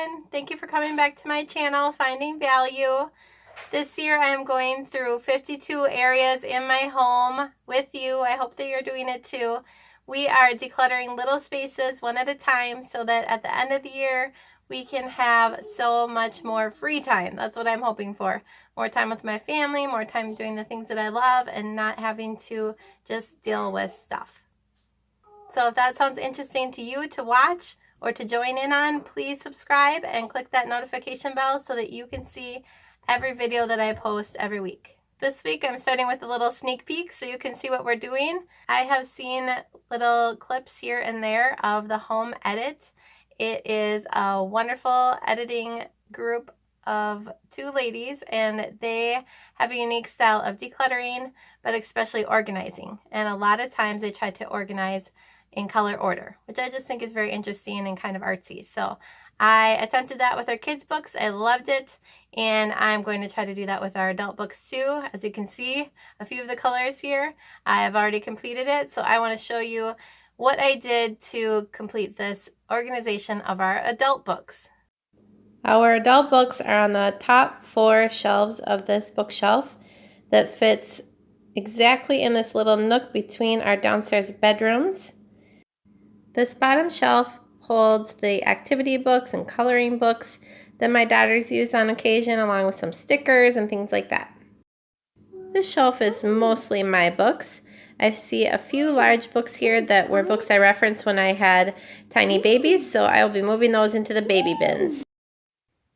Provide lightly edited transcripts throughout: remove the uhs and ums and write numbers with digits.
everyone. Thank you for coming back to my channel, Finding Value. This year I am going through 52 areas in my home with you. I hope that you're doing it too. We are decluttering little spaces one at a time so that at the end of the year we can have so much more free time. That's what I'm hoping for. More time with my family, more time doing the things that I love and not having to just deal with stuff. So if that sounds interesting to you to watch or to join in on, please subscribe and click that notification bell so that you can see every video that I post every week. This week I'm starting with a little sneak peek so you can see what we're doing. I have seen little clips here and there of the home edit. It is a wonderful editing group of two ladies, and they have a unique style of decluttering, but especially organizing. And a lot of times they try to organize in color order, which I just think is very interesting and kind of artsy. So I attempted that with our kids' books. I loved it, and I'm going to try to do that with our adult books too. As you can see, a few of the colors here, I have already completed it. So I want to show you what I did to complete this organization of our adult books. Our adult books are on the top 4 shelves of this bookshelf that fits exactly in this little nook between our downstairs bedrooms. This bottom shelf holds the activity books and coloring books that my daughters use on occasion, along with some stickers and things like that. This shelf is mostly my books. I see a few large books here that were books I referenced when I had tiny babies, so I will be moving those into the baby bins.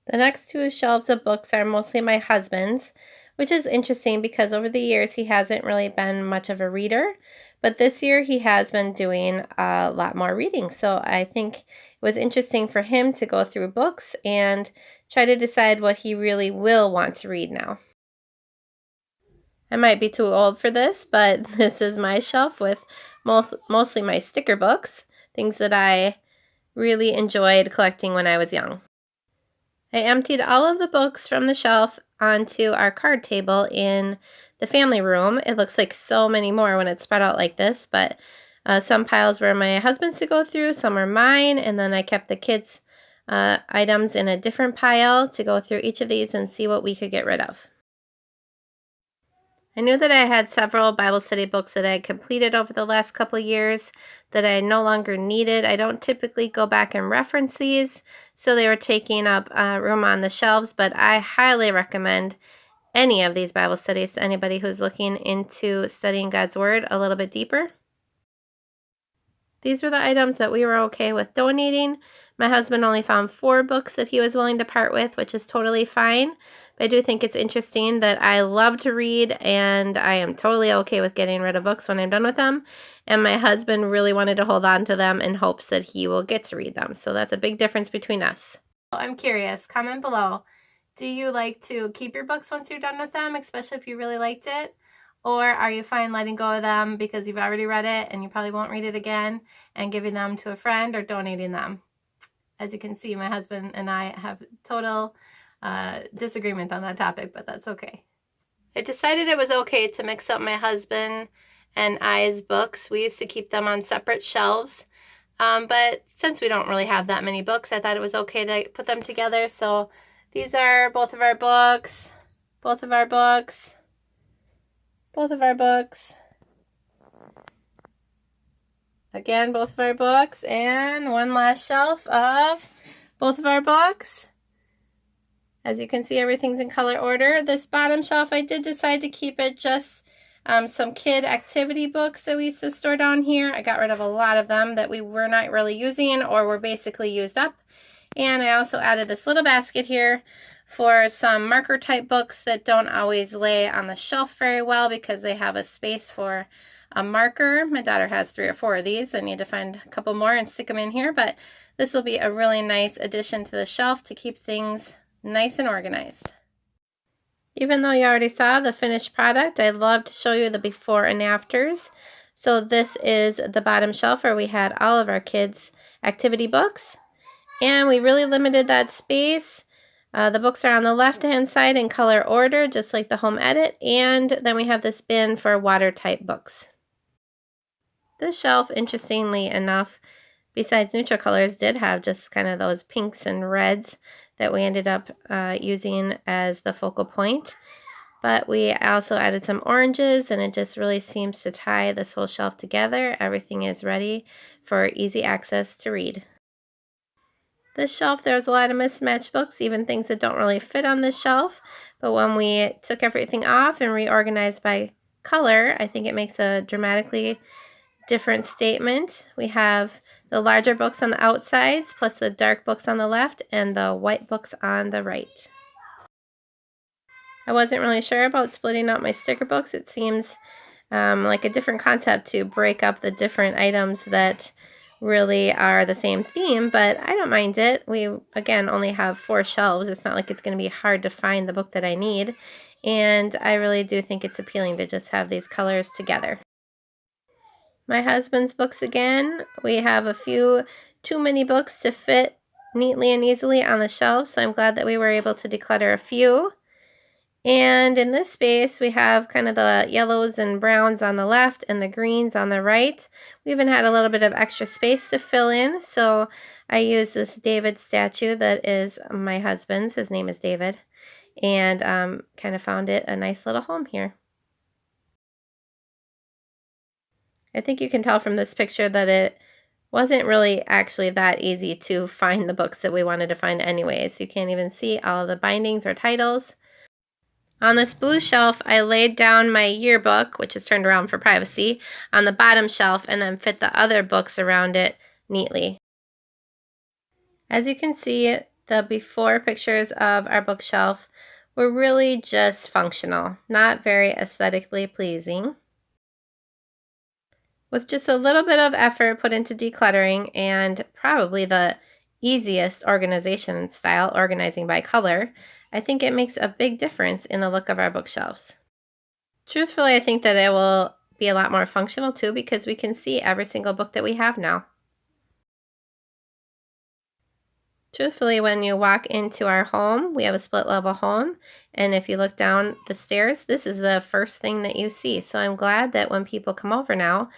The next 2 shelves of books are mostly my husband's, which is interesting because over the years he hasn't really been much of a reader, but this year he has been doing a lot more reading. So I think it was interesting for him to go through books and try to decide what he really will want to read now. I might be too old for this, but this is my shelf with mostly my sticker books, things that I really enjoyed collecting when I was young. I emptied all of the books from the shelf onto our card table in the family room. It looks like so many more when it's spread out like this, but some piles were my husband's to go through, some are mine, and then I kept the kids' items in a different pile to go through each of these and see what we could get rid of. I knew that I had several Bible study books that I had completed over the last couple years that I no longer needed. I don't typically go back and reference these, so they were taking up room on the shelves, but I highly recommend any of these Bible studies to anybody who's looking into studying God's Word a little bit deeper. These were the items that we were okay with donating. My husband only found 4 books that he was willing to part with, which is totally fine. But I do think it's interesting that I love to read, and I am totally okay with getting rid of books when I'm done with them. And my husband really wanted to hold on to them in hopes that he will get to read them. So that's a big difference between us. I'm curious, comment below. Do you like to keep your books once you're done with them, especially if you really liked it? Or are you fine letting go of them because you've already read it and you probably won't read it again, and giving them to a friend or donating them? As you can see, my husband and I have total disagreement on that topic, but that's okay. I decided it was okay to mix up my husband and I's books. We used to keep them on separate shelves, but since we don't really have that many books, I thought it was okay to put them together. So these are both of our books, both of our books, both of our books. Again, both of our books, and one last shelf of both of our books. As you can see, everything's in color order. This bottom shelf, I did decide to keep it just some kid activity books that we used to store down here. I got rid of a lot of them that we were not really using or were basically used up. And I also added this little basket here for some marker type books that don't always lay on the shelf very well because they have a space for a marker. My daughter has 3 or 4 of these. I need to find a couple more and stick them in here, but this will be a really nice addition to the shelf to keep things nice and organized. Even though you already saw the finished product, I'd love to show you the before and afters. So this is the bottom shelf where we had all of our kids' activity books, and we really limited that space. The books are on the left-hand side in color order, just like the home edit, and then we have this bin for water type books. This shelf, interestingly enough, besides neutral colors, did have just kind of those pinks and reds that we ended up using as the focal point. But we also added some oranges, and it just really seems to tie this whole shelf together. Everything is ready for easy access to read. This shelf, there's a lot of mismatched books, even things that don't really fit on this shelf. But when we took everything off and reorganized by color, I think it makes a dramatically different statement. We have the larger books on the outsides, plus the dark books on the left, and the white books on the right. I wasn't really sure about splitting up my sticker books. It seems like a different concept to break up the different items that really are the same theme, but I don't mind it. We, again, only have 4 shelves. It's not like it's going to be hard to find the book that I need, and I really do think it's appealing to just have these colors together. My husband's books again. We have a few too many books to fit neatly and easily on the shelf, so I'm glad that we were able to declutter a few. And in this space, we have kind of the yellows and browns on the left and the greens on the right. We even had a little bit of extra space to fill in, so I used this David statue that is my husband's. His name is David, and kind of found it a nice little home here. I think you can tell from this picture that it wasn't really actually that easy to find the books that we wanted to find anyways. You can't even see all of the bindings or titles. On this blue shelf, I laid down my yearbook, which is turned around for privacy, on the bottom shelf and then fit the other books around it neatly. As you can see, the before pictures of our bookshelf were really just functional, not very aesthetically pleasing. With just a little bit of effort put into decluttering and probably the easiest organization style, organizing by color, I think it makes a big difference in the look of our bookshelves. Truthfully, I think that it will be a lot more functional too because we can see every single book that we have now. Truthfully, when you walk into our home, we have a split level home, and if you look down the stairs, this is the first thing that you see. So I'm glad that when people come over now,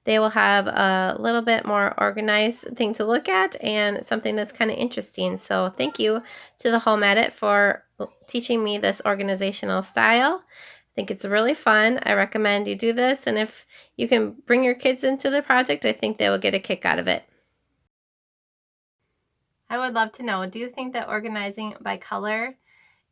they will have a little bit more organized thing to look at and something that's kind of interesting. So thank you to the Home Edit for teaching me this organizational style. I think it's really fun. I recommend you do this, and if you can bring your kids into the project, I think they will get a kick out of it. I would love to know, do you think that organizing by color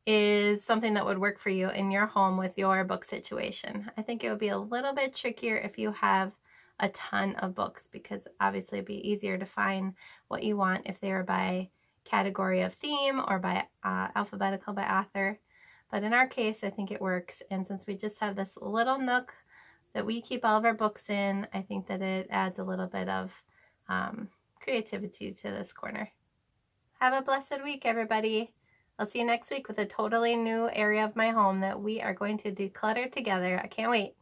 is something that would work for you in your home with your book situation? I think it would be a little bit trickier if you have a ton of books, because obviously it'd be easier to find what you want if they were by category of theme or by alphabetical by author. But in our case, I think it works. And since we just have this little nook that we keep all of our books in, I think that it adds a little bit of creativity to this corner. Have a blessed week, everybody. I'll see you next week with a totally new area of my home that we are going to declutter together. I can't wait.